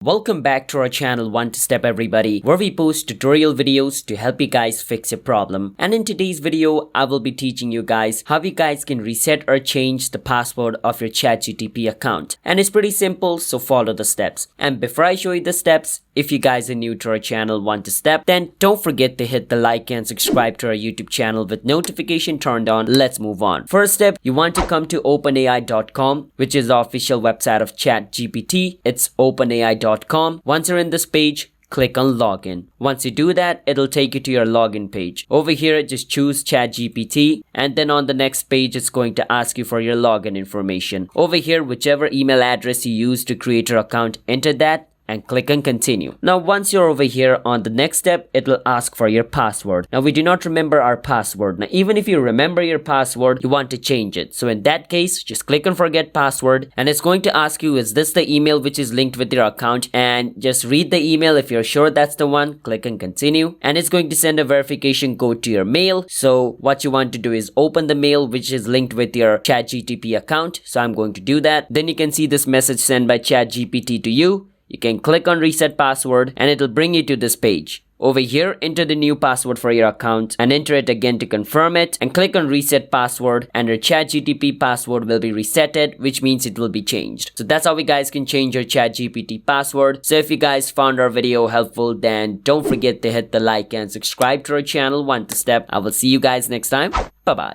Welcome back to our channel One to Step everybody, where we post tutorial videos to help you guys fix your problem. And in today's video, I will be teaching you guys how you guys can reset or change the password of your ChatGPT account. And it's pretty simple, so follow the steps. And before I show you the steps, if you guys are new to our channel One to Step, then don't forget to hit the like and subscribe to our YouTube channel with notification turned on. Let's move on. First step, you want to come to openai.com, which is the official website of ChatGPT. It's openai.com. Once you're in this page, click on login. Once you do that, it'll take you to your login page. Over here, just choose ChatGPT, and then on the next page, it's going to ask you for your login information. Over here, whichever email address you use to create your account, enter that and click on continue. Now once you're over here on the next step, it will ask for your password. Now we do not remember our password. Now even if you remember your password, you want to change it. So in that case, just click on forget password, and it's going to ask you, is this the email which is linked with your account? And just read the email. If you're sure that's the one, click on continue, and it's going to send a verification code to your mail. So what you want to do is open the mail which is linked with your ChatGPT account. So I'm going to do that. Then you can see this message sent by ChatGPT to you. You can click on reset password and it'll bring you to this page. Over here, enter the new password for your account and enter it again to confirm it, and click on reset password, and your ChatGPT password will be resetted, which means it will be changed. So that's how you guys can change your ChatGPT password. So if you guys found our video helpful, then don't forget to hit the like and subscribe to our channel One to Step. I will see you guys next time. Bye bye.